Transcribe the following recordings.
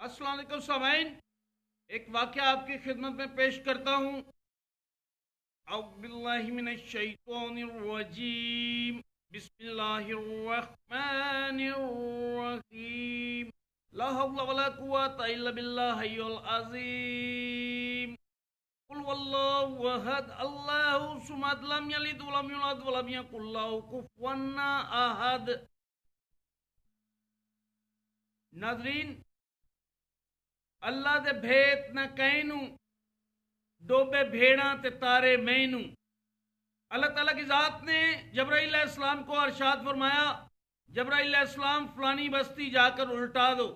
अस्सलाम वालेकुम सामाइन। एक वाक़या आपकी खिदमत में पेश करता हूँ। औज़ुबिल्लाहि मिनश्शैतानिर्रजीम। बिस्मिल्लाहिर्रहमानिर्रहीम। ला हौला वला कुव्वता इल्ला बिल्लाहिल अज़ीम। कुल वल्लाहु अहद अल्लाहु समद लम यलिद वलम यूलद वलम यकुल लहू कुफुवन अहद। नाज़रीन, अल्लाह दे भेत न कैनू डोबे भेड़ा ते तारे मैनू। अल्लाह ताला की ज़ात ने जबराइल अलैहिस्सलाम को अरशाद फरमाया, जबराइल अलैहिस्सलाम फलानी बस्ती जाकर उल्टा दो।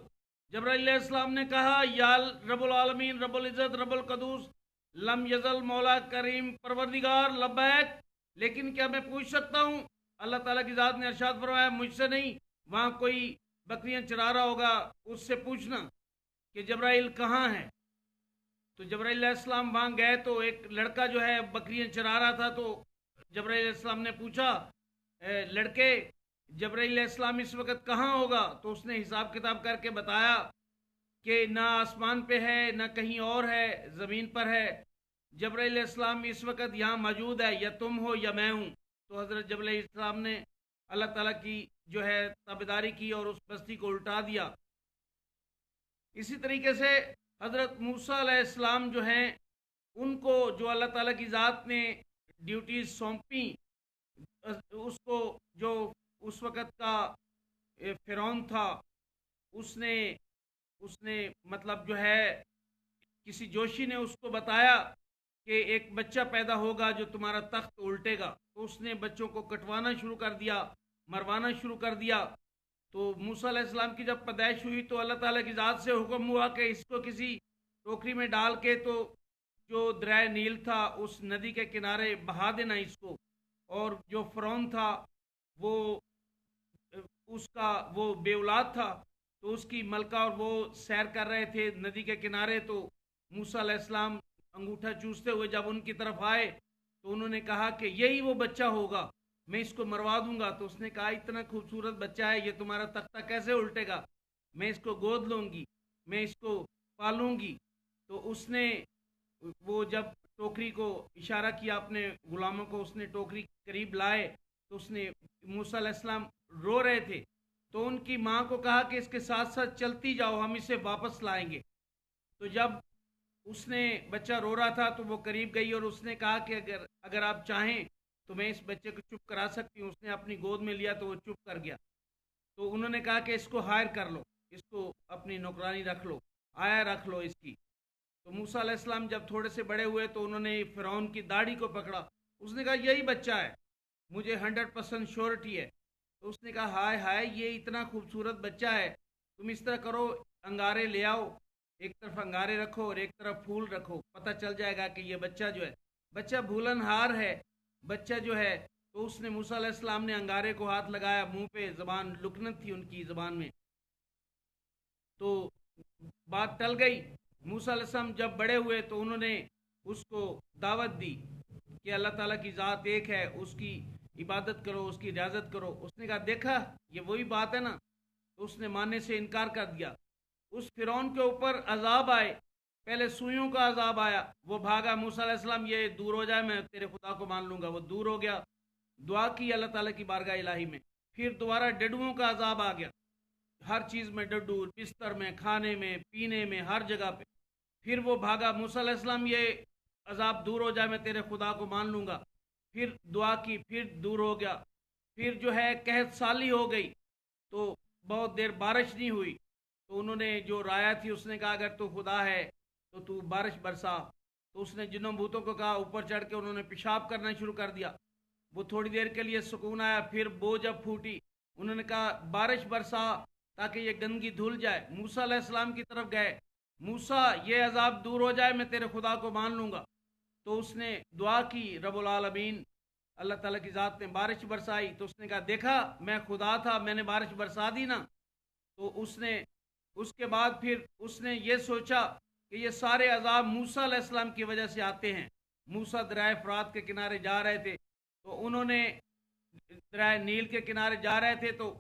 जबराइल अलैहिस्सलाम ने कहा, या रब्बुल आलमीन, रब्बुल इज़्ज़त, रब्बुल क़ुद्दूस, लम यज़ल, मौला करीम, परवरदिगार, लब्बैक, लेकिन क्या मैं पूछ सकता हूँ? अल्लाह ताला की ज़ात ने अरशाद फरमाया, मुझसे नहीं, वहाँ कोई बकरियाँ चरा रहा होगा, उससे पूछना कि जबराइल कहाँ है। तो जबराइल अलैहिस्सलाम वहाँ गए तो एक लड़का जो है बकरियाँ चरा रहा था। तो जबराइल अलैहिस्सलाम ने पूछा, लड़के, जबराइल अलैहिस्सलाम इस वक्त कहाँ होगा? तो उसने हिसाब किताब करके बताया कि ना आसमान पे है, ना कहीं और है, ज़मीन पर है। जबराइल अलैहिस्सलाम इस वक्त यहाँ मौजूद है, या तुम हो या मैं हूँ। तो हज़रत जबराइल अलैहिस्सलाम ने अल्लाह ताला की जो है ताबेदारी की और उस बस्ती को उल्टा दिया। इसी तरीके से हज़रत मूसा अलैहिस्सलाम जो हैं, उनको जो अल्लाह ताला की ज़ात ने ड्यूटीज़ सौंपी, उसको जो उस वक़्त का फ़िरौन था, उसने उसने मतलब जो है किसी जोशी ने उसको बताया कि एक बच्चा पैदा होगा जो तुम्हारा तख्त उल्टेगा। तो उसने बच्चों को कटवाना शुरू कर दिया, मरवाना शुरू कर दिया। तो मूसा अलैहिस्सलाम की जब पैदाइश हुई तो अल्लाह ताला की ज़ात से हुक्म हुआ कि इसको किसी टोकरी में डाल के तो जो दरिया नील था उस नदी के किनारे बहा देना इसको। और जो फ़िरौन था वो उसका वो बेऔलाद था, तो उसकी मलका और वो सैर कर रहे थे नदी के किनारे। तो मूसा अलैहिस्सलाम अंगूठा चूसते हुए जब उनकी तरफ आए तो उन्होंने कहा कि यही वो बच्चा होगा, मैं इसको मरवा दूंगा। तो उसने कहा, इतना खूबसूरत बच्चा है, ये तुम्हारा तख्ता कैसे उल्टेगा? मैं इसको गोद लूंगी, मैं इसको पालूंगी। तो उसने वो जब टोकरी को इशारा किया अपने गुलामों को, उसने टोकरी करीब लाए तो उसने मूसा अलैहिस्सलाम रो रहे थे। तो उनकी माँ को कहा कि इसके साथ साथ चलती जाओ, हम इसे वापस लाएंगे। तो जब उसने बच्चा रो रहा था तो वो करीब गई और उसने कहा कि अगर अगर आप चाहें तो मैं इस बच्चे को चुप करा सकती हूँ। उसने अपनी गोद में लिया तो वो चुप कर गया। तो उन्होंने कहा कि इसको हायर कर लो, इसको अपनी नौकरानी रख लो, आया रख लो इसकी। तो मूसा अलैहिस्सलाम जब थोड़े से बड़े हुए तो उन्होंने फ़िरौन की दाढ़ी को पकड़ा। उसने कहा, यही बच्चा है, मुझे 100% श्योरिटी है। तो उसने कहा, हाय हाय, ये इतना खूबसूरत बच्चा है, तुम इस तरह करो, अंगारे ले आओ, एक तरफ अंगारे रखो और एक तरफ फूल रखो, पता चल जाएगा कि ये बच्चा जो है, बच्चा भूलनहार है, बच्चा जो है। तो उसने मूसा अलैहिस्सलाम ने अंगारे को हाथ लगाया मुंह पे, ज़बान लुकनत थी उनकी ज़बान में। तो बात टल गई। मूसा अलैहिस्सलाम जब बड़े हुए तो उन्होंने उसको दावत दी कि अल्लाह ताला की ज़ात एक है, उसकी इबादत करो, उसकी रियाजत करो। उसने कहा, देखा ये वही बात है ना। तो उसने मानने से इनकार कर दिया। उस फ़िरौन के ऊपर अजाब आए, पहले सुइयों का अजाब आया, वो भागा। मूसा अलैहिस्सलाम, ये दूर हो जाए, मैं तेरे खुदा को मान लूंगा। वो दूर हो गया, दुआ की अल्लाह ताला की बारगाह इलाही में। फिर दोबारा डडुओं का अजाब आ गया, हर चीज़ में डड्डू, बिस्तर में, खाने में, पीने में, हर जगह पे। फिर वो भागा, मूसा अलैहिस्सलाम, ये अजाब दूर हो जाए, मैं तेरे खुदा को मान लूंगा। फिर दुआ की, फिर दूर हो गया। फिर जो है कहत साली हो गई, तो बहुत देर बारिश नहीं हुई। तो उन्होंने जो राया थी उसने कहा, अगर तू खुदा है तो तू बारिश बरसा। तो उसने जिन्हों भूतों को कहा, ऊपर चढ़ के उन्होंने पेशाब करना शुरू कर दिया। वो थोड़ी देर के लिए सुकून आया। फिर बो जब फूटी, उन्होंने कहा, बारिश बरसा ताकि ये गंदगी धुल जाए। मूसा अलैहिस्सलाम की तरफ गए, मूसा, ये अजाब दूर हो जाए, मैं तेरे खुदा को मान लूंगा। तो उसने दुआ की, रब्बुल आलमीन, अल्लाह ताला की ज़ात ने बारिश बरसाई। तो उसने कहा, देखा मैं खुदा था, मैंने बारिश बरसा दी ना। तो उसने उसके बाद फिर उसने ये सोचा कि ये सारे अजाब मूसा अलैहिस्सलाम की वजह से आते हैं। मूसा दरिया फ़ुरात के किनारे जा रहे थे, तो उन्होंने दरिया नील के किनारे जा रहे थे, तो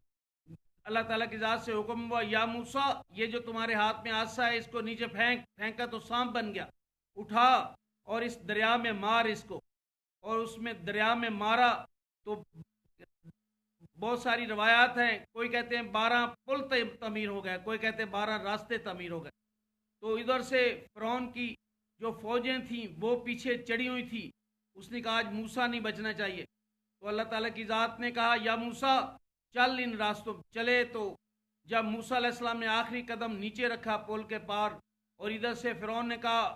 اللہ ताला की ज़ात से हुक्म हुआ, या मूसा, ये जो तुम्हारे हाथ में आसा है इसको नीचे फेंका तो सांप बन गया, उठा और इस दरिया में मार इसको। और उसमें दरिया में मारा तो बहुत सारी रवायात हैं, कोई कहते हैं 12 पुल तमीर हो गए, कोई कहते हैं 12 रास्ते तमीर हो गए। तो इधर से फ़िरौन की जो फौजें थीं वो पीछे चढ़ी हुई थी। उसने कहा आज मूसा नहीं बचना चाहिए। तो अल्लाह ताला की ज़ात ने कहा, या मूसा चल इन रास्तों चले। तो जब मूसा अलैहिस्सलाम ने आखिरी कदम नीचे रखा पुल के पार, और इधर से फ़िरौन ने कहा,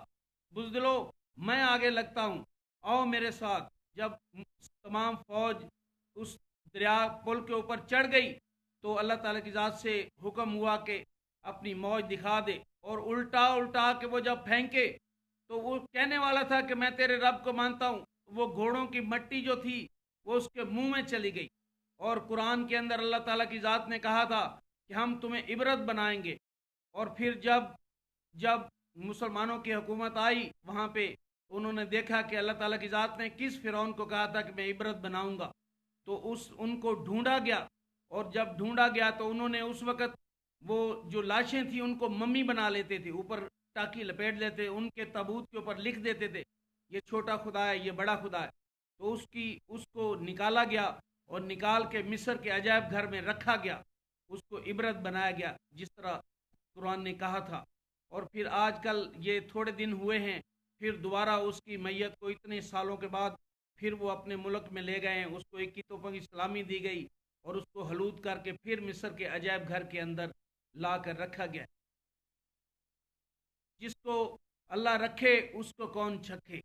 बुज़दिलो मैं आगे लगता हूँ, आओ मेरे साथ। जब तमाम फौज उस दरिया पुल के ऊपर चढ़ गई तो अल्लाह ताला की ज़ात से हुक्म हुआ कि अपनी मौज दिखा दे। और उल्टा उल्टा के वो जब फेंके तो वो कहने वाला था कि मैं तेरे रब को मानता हूँ, वो घोड़ों की मट्टी जो थी वो उसके मुंह में चली गई। और कुरान के अंदर अल्लाह ताला की ज़ात ने कहा था कि हम तुम्हें इबरत बनाएंगे। और फिर जब जब मुसलमानों की हुकूमत आई वहाँ पे, उन्होंने देखा कि अल्लाह ताला की ज़ात ने किस फ़िरौन को कहा था कि मैं इबरत बनाऊंगा। तो उनको ढूंढा गया, और जब ढूंढा गया तो उन्होंने उस वक़्त वो जो लाशें थी उनको मम्मी बना लेते थे, ऊपर टाकी लपेट लेते, उनके ताबूत के ऊपर लिख देते थे ये छोटा खुदा है, ये बड़ा खुदा है। तो उसको निकाला गया और निकाल के मिस्र के अजायब घर में रखा गया, उसको इबरत बनाया गया जिस तरह कुरान ने कहा था। और फिर आजकल ये थोड़े दिन हुए हैं, फिर दोबारा उसकी मैयत को इतने सालों के बाद फिर वो अपने मुल्क में ले गए हैं, उसको 21 तोपों की सलामी दी गई और उसको हलूद करके फिर मिस्र के अजायब घर के अंदर ला कर रखा गया। जिसको अल्लाह रखे उसको कौन छके।